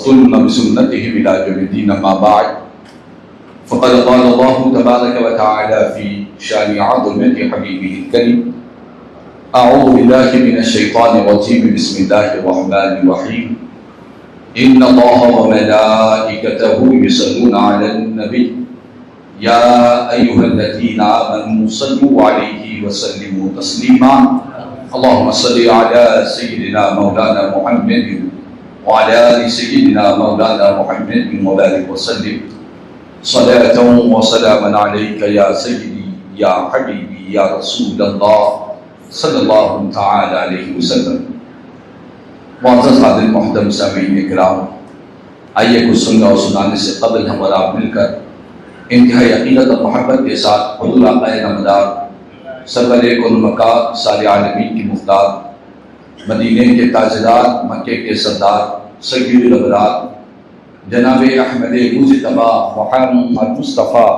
ثم بسنتهم إلى يوم الدين. أما بعد فقد قال الله تبارك وتعالى في شأن عظمة حبيبه الكريم: أعوذ بالله من الشيطان الرجيم. بسم الله الرحمن الرحيم. إن الله وملائكته يصلون على النبي يا أيها الذين آمنوا صلوا عليه وسلموا تسليما. اللهم صل على سيدنا مولانا محمد وعلى آل سيدنا مولانا محمد وبارك وسلم صلاة وسلاما عليك يا سيدي يا حبيبي يا رسول الله صلی اللہ تعالی علیہ وسلم. معزز حاضرین محترم سامعین کرام، آئیے کچھ سننے اور سنانے سے قبل ہم اور آپ مل کر انتہائی عقیدت اور محبت کے ساتھ حضور آقا نامدار سرور کل مکان سارے عالمین کی مختار، مدینے کے تاجدار، مکے کے سردار، سید الابرار جناب احمد مجتبی محمد مصطفیٰ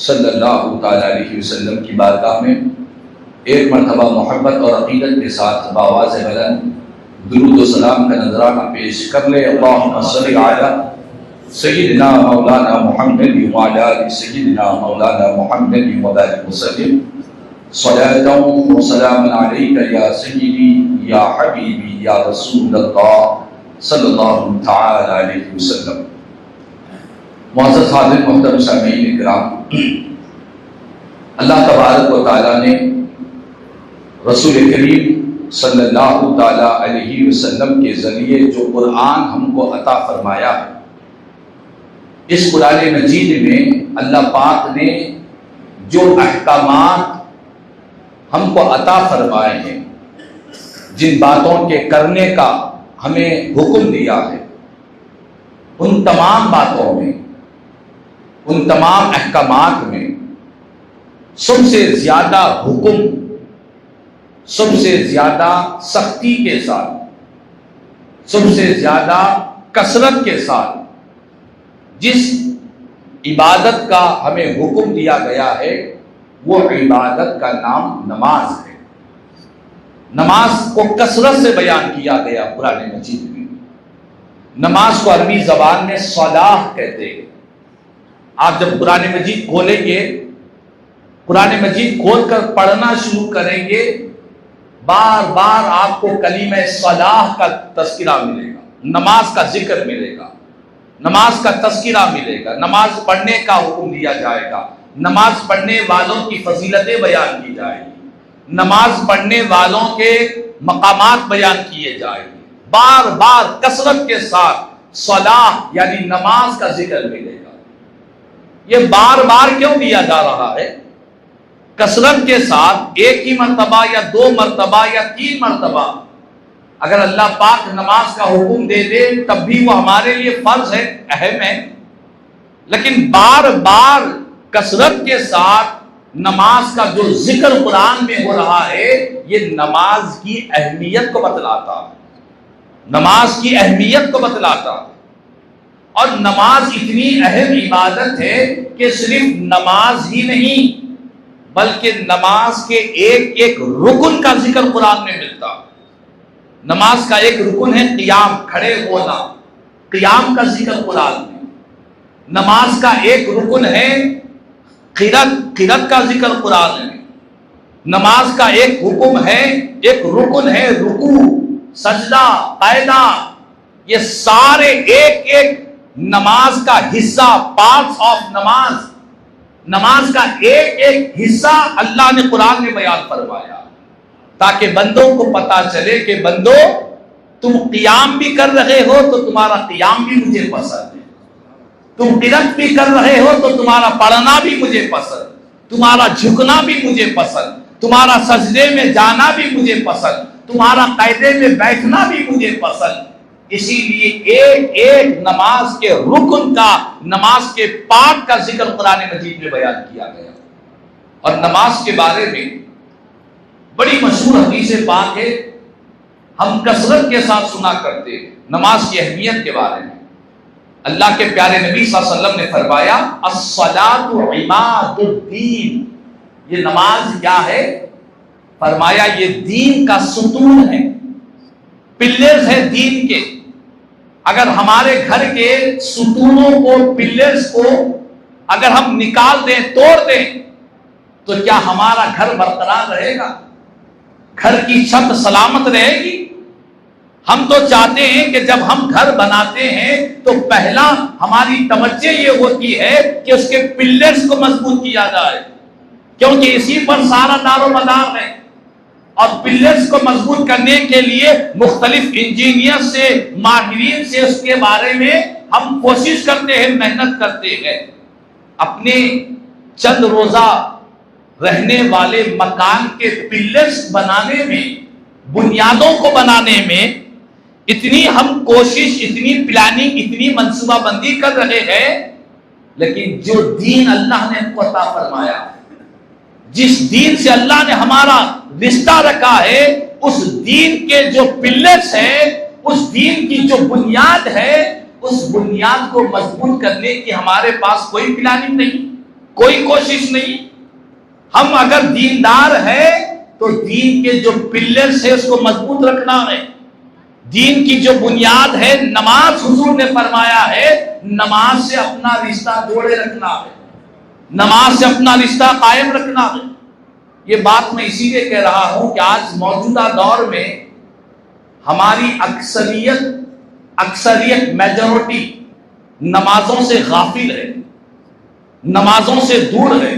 صلی اللہ تعالی علیہ وسلم کی بارگاہ میں ایک مرتبہ محبت اور عقیدت کے ساتھ بآواز بلند درود و سلام کا نذرانہ پیش کر لے. اللہم صلی علی سیدنا مولانا محمد وعلی آل سیدنا مولانا محمد وبارک وسلم صلاۃ و سلام علیک یا سیدی یا حبیبی یا رسول اللہ صلی اللہ تعالی علیہ وسلم. معزز حاضرین محترم سامعین کرام، اللہ تبارک و تعالی نے رسول کریم صلی اللہ تعالی علیہ وسلم کے ذریعے جو قرآن ہم کو عطا فرمایا، اس قرآن مجید میں اللہ پاک نے جو احکامات ہم کو عطا فرمائے ہیں، جن باتوں کے کرنے کا ہمیں حکم دیا ہے، ان تمام باتوں میں، ان تمام احکامات میں سب سے زیادہ حکم، سب سے زیادہ سختی کے ساتھ، سب سے زیادہ کثرت کے ساتھ جس عبادت کا ہمیں حکم دیا گیا ہے، وہ عبادت کا نام نماز ہے. نماز کو کثرت سے بیان کیا گیا قرآن مجید میں. نماز کو عربی زبان میں صلاح کہتے ہیں. آپ جب قرآن مجید کھولیں گے، قرآن مجید کھول کر پڑھنا شروع کریں گے، بار بار آپ کو کلمہ صلاح کا تذکرہ ملے گا، نماز کا ذکر ملے گا، نماز کا تذکرہ ملے گا، نماز پڑھنے کا حکم دیا جائے گا، نماز پڑھنے والوں کی فضیلتیں بیان کی جائیں گی، نماز پڑھنے والوں کے مقامات بیان کیے جائیں گے. بار بار کثرت کے ساتھ صلاح یعنی نماز کا ذکر ملے گا. یہ بار بار کیوں دیا جا رہا ہے؟ کثرت کے ساتھ ایک ہی مرتبہ یا دو مرتبہ یا تین مرتبہ اگر اللہ پاک نماز کا حکم دے دے تب بھی وہ ہمارے لیے فرض ہے، اہم ہے. لیکن بار بار کثرت کے ساتھ نماز کا جو ذکر قرآن میں ہو رہا ہے، یہ نماز کی اہمیت کو بتلاتا ہے، نماز کی اہمیت کو بتلاتا ہے. اور نماز اتنی اہم عبادت ہے کہ صرف نماز ہی نہیں بلکہ نماز کے ایک ایک رکن کا ذکر قرآن میں ملتا. نماز کا ایک رکن ہے قیام، کھڑے ہونا، قیام کا ذکر قرآن میں. نماز کا ایک رکن ہے قرات کا ذکر قرآن میں. نماز کا ایک حکم ہے، ایک رکن ہے رکوع، سجدہ، قاعدہ. یہ سارے ایک ایک نماز کا حصہ، پارٹس آف نماز، نماز کا ایک ایک حصہ اللہ نے قرآن میں بیان فرمایا تاکہ بندوں کو پتا چلے کہ بندو تم قیام بھی کر رہے ہو تو تمہارا قیام بھی مجھے پسند ہے، تم قرات بھی کر رہے ہو تو تمہارا پڑھنا بھی مجھے پسند، تمہارا جھکنا بھی مجھے پسند، تمہارا سجدے میں جانا بھی مجھے پسند، تمہارا قاعدے میں بیٹھنا بھی مجھے پسند. اسی لیے ایک ایک نماز کے رکن کا، نماز کے پارٹ کا ذکر قرآن مجید میں بیان کیا گیا. اور نماز کے بارے میں بڑی مشہور حدیث پاک ہے، ہم کثرت کے ساتھ سنا کرتے ہیں نماز کی اہمیت کے بارے میں. اللہ کے پیارے نبی صلی اللہ علیہ وسلم نے فرمایا الصلاۃ عماد الدین. یہ نماز کیا ہے؟ فرمایا یہ دین کا ستون ہے، پلرز ہے دین کے. اگر ہمارے گھر کے ستونوں کو، پلرز کو اگر ہم نکال دیں، توڑ دیں، تو کیا ہمارا گھر برقرار رہے گا؟ گھر کی چھت سلامت رہے گی؟ ہم تو چاہتے ہیں کہ جب ہم گھر بناتے ہیں تو پہلا ہماری توجہ یہ ہوتی ہے کہ اس کے پلرز کو مضبوط کیا جائے، کیونکہ اسی پر سارا دار و مدار ہے۔ اور پلرز کو مضبوط کرنے کے لیے مختلف انجینئر سے، ماہرین سے اس کے بارے میں ہم کوشش کرتے ہیں، محنت کرتے ہیں۔ اپنے چند روزہ رہنے والے مکان کے پلرز بنانے میں، بنیادوں کو بنانے میں اتنی ہم کوشش، اتنی پلاننگ، اتنی منصوبہ بندی کر رہے ہیں، لیکن جو دین اللہ نے ہم کو عطا فرمایا، جس دین سے اللہ نے ہمارا رشتہ رکھا ہے، اس دین کے جو پلرز ہیں، اس دین کی جو بنیاد ہے، اس بنیاد کو مضبوط کرنے کی ہمارے پاس کوئی پلاننگ نہیں، کوئی کوشش نہیں۔ ہم اگر دیندار ہیں تو دین کے جو پلرز ہیں اس کو مضبوط رکھنا ہے۔ دین کی جو بنیاد ہے نماز، حضور نے فرمایا ہے نماز سے اپنا رشتہ جوڑے رکھنا ہے، نماز سے اپنا رشتہ قائم رکھنا ہے۔ یہ بات میں اسی لیے کہہ رہا ہوں کہ آج موجودہ دور میں ہماری اکثریت میجورٹی نمازوں سے غافل ہے، نمازوں سے دور ہے،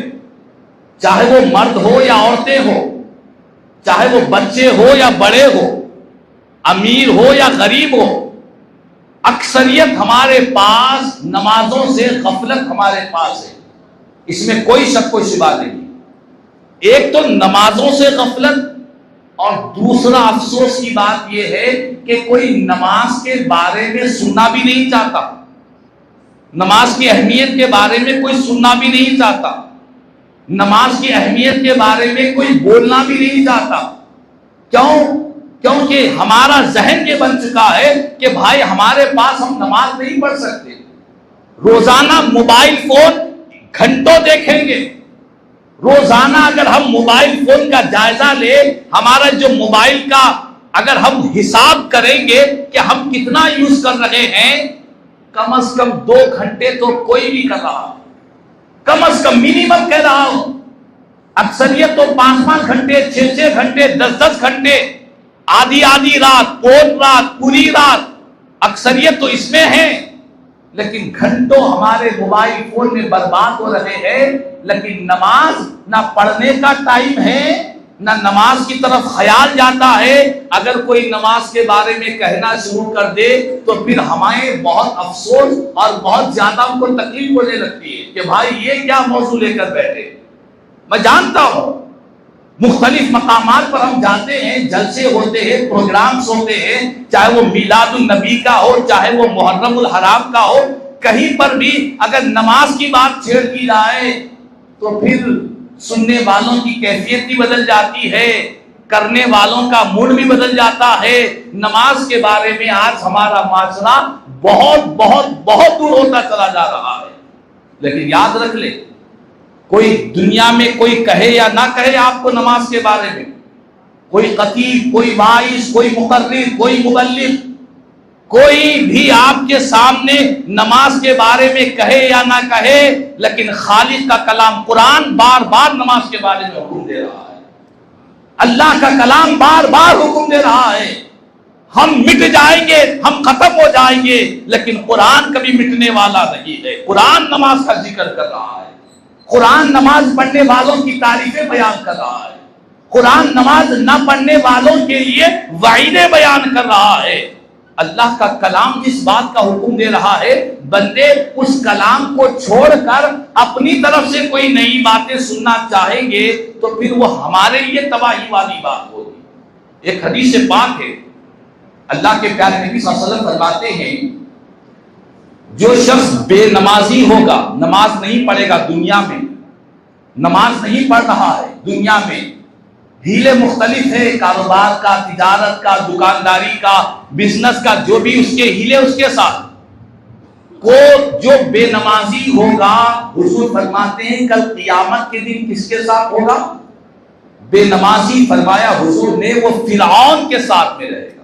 چاہے وہ مرد ہو یا عورتیں ہو، چاہے وہ بچے ہو یا بڑے ہو، امیر ہو یا غریب ہو، اکثریت ہمارے پاس نمازوں سے غفلت ہمارے پاس ہے، اس میں کوئی شک و شبہ نہیں۔ ایک تو نمازوں سے غفلت، اور دوسرا افسوس کی بات یہ ہے کہ کوئی نماز کے بارے میں سننا بھی نہیں چاہتا، نماز کی اہمیت کے بارے میں کوئی سننا بھی نہیں چاہتا، نماز کی اہمیت کے بارے میں کوئی بولنا بھی نہیں چاہتا۔ کیونکہ ہمارا ذہن یہ بن چکا ہے کہ بھائی ہمارے پاس ہم نماز نہیں پڑھ سکتے، روزانہ موبائل فون گھنٹوں دیکھیں گے۔ روزانہ اگر ہم موبائل فون کا جائزہ لیں، ہمارا جو موبائل کا اگر ہم حساب کریں گے کہ ہم کتنا یوز کر رہے ہیں، کم از کم 2 گھنٹے تو کوئی بھی کر رہا، کم از کم منیمم کہہ رہا ہوں، اکثریت تو 5 گھنٹے، 6 گھنٹے، 10 گھنٹے، آدھی رات، پوری رات، اکثریت تو اس میں ہے۔ لیکن گھنٹوں ہمارے موبائل فون میں برباد ہو رہے ہیں، لیکن نماز نہ پڑھنے کا ٹائم ہے، نہ نماز کی طرف خیال جاتا ہے۔ اگر کوئی نماز کے بارے میں کہنا شروع کر دے تو پھر ہمیں بہت افسوس اور بہت زیادہ ہم کو تکلیف ہونے لگتی ہے کہ بھائی یہ کیا موضوع لے کر بیٹھے۔ میں جانتا ہوں مختلف مقامات پر ہم جاتے ہیں، جلسے ہوتے ہیں، پروگرامز ہوتے ہیں، چاہے وہ میلاد النبی کا ہو، چاہے وہ محرم الحرام کا ہو، کہیں پر بھی اگر نماز کی بات چھیڑ کی جائے تو پھر سننے والوں کی کیفیت بھی بدل جاتی ہے، کرنے والوں کا موڈ بھی بدل جاتا ہے۔ نماز کے بارے میں آج ہمارا معاشرہ بہت بہت بہت دور ہوتا چلا جا رہا ہے۔ لیکن یاد رکھ لے، کوئی دنیا میں کوئی کہے یا نہ کہے آپ کو نماز کے بارے میں، کوئی خطیب، کوئی واعظ، کوئی مقرر، کوئی مبلغ، کوئی بھی آپ کے سامنے نماز کے بارے میں کہے یا نہ کہے، لیکن خالق کا کلام قرآن بار بار نماز کے بارے میں حکم دے رہا ہے، اللہ کا کلام بار بار حکم دے رہا ہے۔ ہم مٹ جائیں گے، ہم ختم ہو جائیں گے، لیکن قرآن کبھی مٹنے والا نہیں ہے۔ قرآن نماز کا ذکر کر رہا ہے، قرآن نماز پڑھنے والوں کی تعریفیں بیان کر رہا ہے، قرآن نماز نہ پڑھنے والوں کے لیے وعیدیں بیان کر رہا ہے۔ اللہ کا کلام جس بات کا حکم دے رہا ہے، بندے اس کلام کو چھوڑ کر اپنی طرف سے کوئی نئی باتیں سننا چاہیں گے تو پھر وہ ہمارے لیے تباہی والی بات ہوگی۔ ایک حدیث پاک ہے، اللہ کے پیارے نبی صلی اللہ علیہ وسلم فرماتے ہیں جو شخص بے نمازی ہوگا، نماز نہیں پڑھے گا، دنیا میں نماز نہیں پڑھ رہا ہے، دنیا میں ہیلے مختلف ہے، کاروبار کا، تجارت کا، دکانداری کا، بزنس کا، جو بھی اس کے ہیلے اس کے ساتھ، کو جو بے نمازی ہوگا، حضور فرماتے ہیں کل قیامت کے دن کس کے ساتھ ہوگا؟ بے نمازی، فرمایا حضور نے، وہ فرعون کے ساتھ میں رہے گا،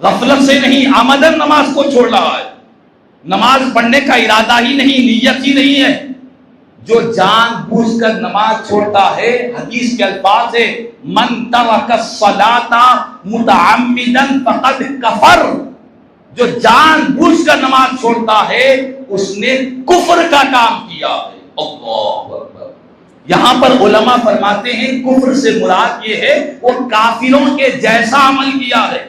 غفلت سے نہیں، آمدن نماز کو چھوڑ رہا ہے، نماز پڑھنے کا ارادہ ہی نہیں، نیت ہی نہیں ہے۔ جو جان بوجھ کر نماز چھوڑتا ہے، حدیث کے الفاظ ہے من ترک الصلاۃ متعمدا فقد کفر، جو جان بوجھ کر نماز چھوڑتا ہے اس نے کفر کا کام کیا ہے۔ اللہ اکبر۔ یہاں پر علماء فرماتے ہیں کفر سے مراد یہ ہے وہ کافروں کے جیسا عمل کیا ہے،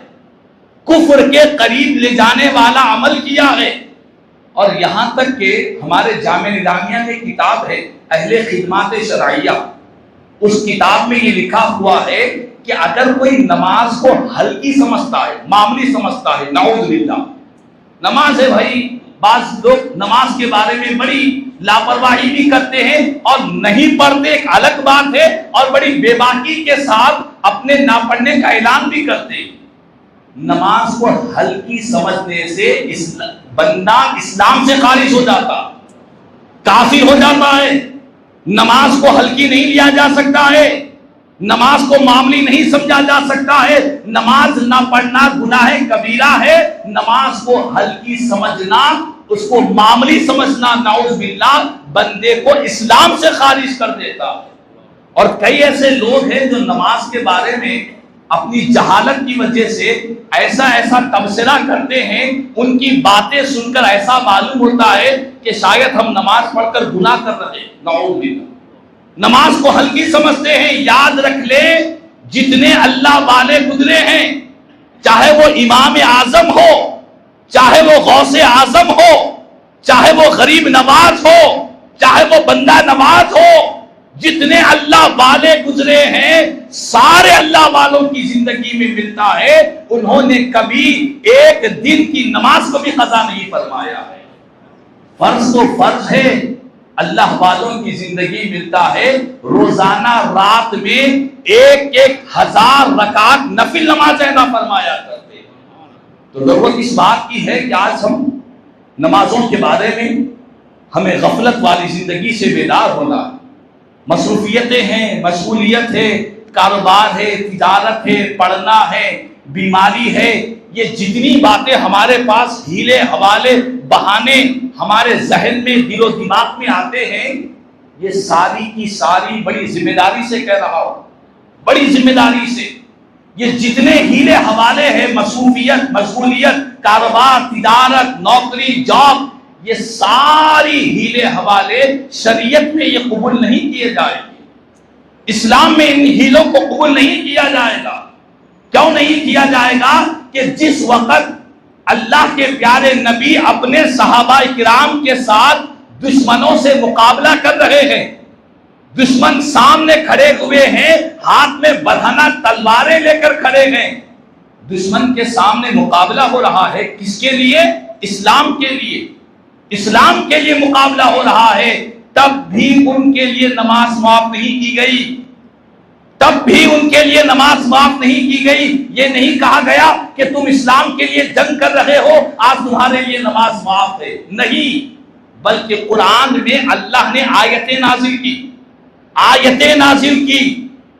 کفر کے قریب لے جانے والا عمل کیا ہے۔ اور یہاں تک کہ ہمارے جامع نظامیہ میں کتاب ہے اہل خدمات شرعیہ، اس کتاب میں یہ لکھا ہوا ہے کہ اگر کوئی نماز کو ہلکی سمجھتا ہے، معمولی سمجھتا ہے، نعوذ باللہ، نماز ہے بھائی، بعض لوگ نماز کے بارے میں بڑی لاپرواہی بھی کرتے ہیں اور نہیں پڑھتے ایک الگ بات ہے، اور بڑی بے باکی کے ساتھ اپنے نہ پڑھنے کا اعلان بھی کرتے ہیں۔ نماز کو ہلکی سمجھنے سے بندہ اسلام سے خارج ہو جاتا، کافر ہو جاتا ہے۔ نماز کو ہلکی نہیں لیا جا سکتا ہے، نماز کو معمولی نہیں سمجھا جا سکتا ہے۔ نماز نہ پڑھنا گناہ کبیرہ ہے، نماز کو ہلکی سمجھنا، اس کو معمولی سمجھنا نعوذ باللہ بندے کو اسلام سے خارج کر دیتا ہے۔ اور کئی ایسے لوگ ہیں جو نماز کے بارے میں اپنی جہالت کی وجہ سے ایسا تبصرہ کرتے ہیں، ان کی باتیں سن کر ایسا معلوم ہوتا ہے کہ شاید ہم نماز پڑھ کر گناہ کر رہے ہیں، نعوذ باللہ۔ نماز کو ہلکی سمجھتے ہیں۔ یاد رکھ لے جتنے اللہ والے گزرے ہیں، چاہے وہ امام اعظم ہو، چاہے وہ غوث اعظم ہو، چاہے وہ غریب نواز ہو، چاہے وہ بندہ نواز ہو، جتنے اللہ والے گزرے ہیں سارے اللہ والوں کی زندگی میں ملتا ہے انہوں نے کبھی ایک دن کی نماز کو بھی قضا نہیں فرمایا ہے۔ فرض تو فرض ہے، اللہ والوں کی زندگی ملتا ہے روزانہ رات میں 1000 رکعت نفل نماز ادا فرمایا کرتے ہیں۔ تو ضرورت اس بات کی ہے کہ آج ہم نمازوں کے بارے میں ہمیں غفلت والی زندگی سے بیدار ہونا۔ مصروفیتیں ہیں، مشغولیت ہے، کاروبار ہے، تجارت ہے، پڑھنا ہے، بیماری ہے، یہ جتنی باتیں ہمارے پاس ہیلے حوالے بہانے ہمارے ذہن میں دل و دماغ میں آتے ہیں، یہ ساری کی ساری بڑی ذمہ داری سے کہہ رہا ہوں، بڑی ذمہ داری سے یہ جتنے ہیلے حوالے ہیں، مصروفیت، مشغولیت، کاروبار، تجارت، نوکری، جاب، یہ ساری ہیلے حوالے شریعت میں یہ قبول نہیں کیے جائیں گے۔ اسلام میں ان ہیلوں کو قبول نہیں کیا جائے گا۔ کیوں نہیں کیا جائے گا؟ کہ جس وقت اللہ کے پیارے نبی اپنے صحابہ کرام کے ساتھ دشمنوں سے مقابلہ کر رہے ہیں، دشمن سامنے کھڑے ہوئے ہیں، ہاتھ میں برہنہ تلواریں لے کر کھڑے ہیں، دشمن کے سامنے مقابلہ ہو رہا ہے، کس کے لیے؟ اسلام کے لیے، اسلام کے لیے مقابلہ ہو رہا ہے، تب بھی ان کے لیے نماز معاف نہیں کی گئی، تب بھی ان کے لیے نماز معاف نہیں کی گئی۔ یہ نہیں کہا گیا کہ تم اسلام کے لیے جنگ کر رہے ہو آج تمہارے لیے نماز معاف ہے، نہیں، بلکہ قرآن میں اللہ نے آیتیں نازل کی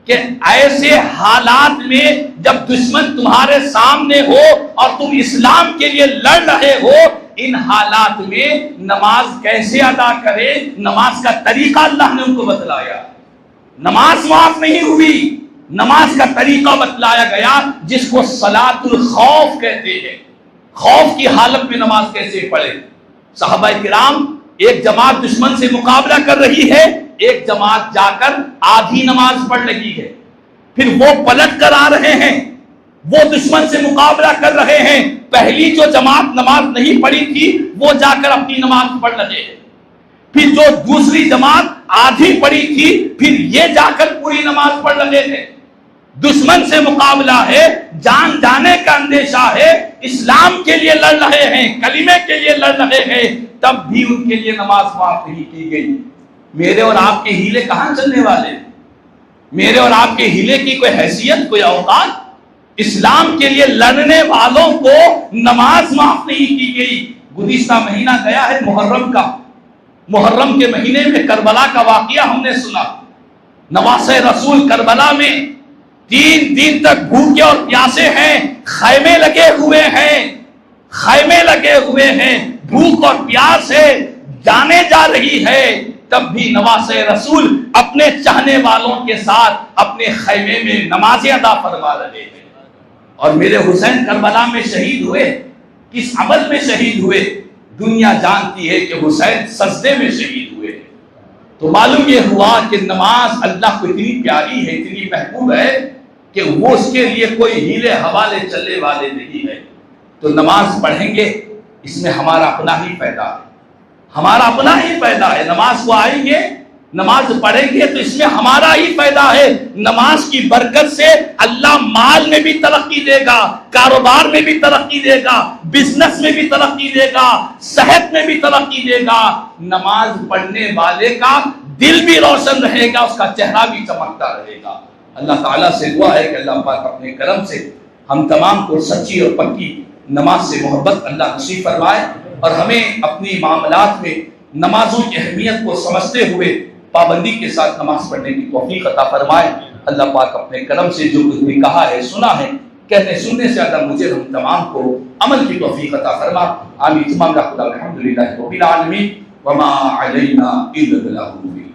کہ ایسے حالات میں جب دشمن تمہارے سامنے ہو اور تم اسلام کے لیے لڑ رہے ہو، ان حالات میں نماز کیسے ادا کرے، نماز کا طریقہ اللہ نے ان کو بتلایا۔ نماز معاف نہیں ہوئی، نماز کا طریقہ بتلایا گیا جس کو صلاۃ الخوف کہتے ہیں۔ خوف کی حالت میں نماز کیسے پڑھے؟ صحابہ کرام ایک جماعت دشمن سے مقابلہ کر رہی ہے، ایک جماعت جا کر آدھی نماز پڑھ رہی ہے، پھر وہ پلٹ کر آ رہے ہیں، وہ دشمن سے مقابلہ کر رہے ہیں، پہلی جو جماعت نماز نہیں پڑھی تھی وہ جا کر اپنی نماز پڑھ رہے ہیں، پھر جو دوسری جماعت آدھی پڑھی تھی پھر یہ جا کر پوری نماز پڑھ رہے تھے۔ دشمن سے مقابلہ ہے، جان جانے کا اندیشہ ہے، اسلام کے لیے لڑ رہے ہیں، کلمے کے لیے لڑ رہے ہیں، تب بھی ان کے لیے نماز معاف نہیں کی گئی۔ میرے اور آپ کے ہیلے کہاں چلنے والے؟ میرے اور آپ کے ہیلے کی کوئی حیثیت، کوئی اوقات؟ اسلام کے لیے لڑنے والوں کو نماز معاف نہیں کی گئی۔ گزشتہ مہینہ گیا ہے محرم کا، محرم کے مہینے میں کربلا کا واقعہ ہم نے سنا، نواسہ رسول کربلا میں 3 دن تک بھوکے اور پیاسے ہیں، خیمے لگے ہوئے ہیں، خیمے لگے ہوئے ہیں، بھوک اور پیاس ہے، جانے جا رہی ہے، تب بھی نواسہ رسول اپنے چاہنے والوں کے ساتھ اپنے خیمے میں نمازیں ادا فرما رہے ہیں۔ اور میرے حسین کربلا میں شہید ہوئے، کس عمل میں شہید ہوئے؟ دنیا جانتی ہے کہ حسین سجدے میں شہید ہوئے۔ تو معلوم یہ ہوا کہ نماز اللہ کو اتنی پیاری ہے، اتنی محبوب ہے کہ وہ اس کے لیے کوئی ہیلے حوالے چلنے والے نہیں ہے۔ تو نماز پڑھیں گے، اس میں ہمارا اپنا ہی فائدہ ہے، ہمارا اپنا ہی فائدہ ہے۔ نماز کو آئیں گے، نماز پڑھیں گے تو اس میں ہمارا ہی فائدہ ہے۔ نماز کی برکت سے اللہ مال میں بھی ترقی دے گا، کاروبار میں بھی ترقی دے گا، بزنس میں بھی ترقی دے گا، صحت میں بھی ترقی دے گا۔ نماز پڑھنے والے کا دل بھی روشن رہے گا، اس کا چہرہ بھی چمکتا رہے گا۔ اللہ تعالیٰ سے دعا ہے کہ اللہ پاک اپنے کرم سے ہم تمام کو سچی اور پکی نماز سے محبت اللہ نصیب فرمائے، اور ہمیں اپنی معاملات میں نمازوں کی اہمیت کو سمجھتے ہوئے پابندی کے ساتھ نماز پڑھنے کی توفیق عطا فرمائے۔ اللہ پاک اپنے کرم سے جو کچھ بھی کہا ہے، سنا ہے، کہنے سننے سے زیادہ مجھے ہم تمام کو عمل کی توفیق عطا فرما۔ آمین۔ تمام خدا الحمدللہ رب العالمین وما علینا الا البلاغ المبین۔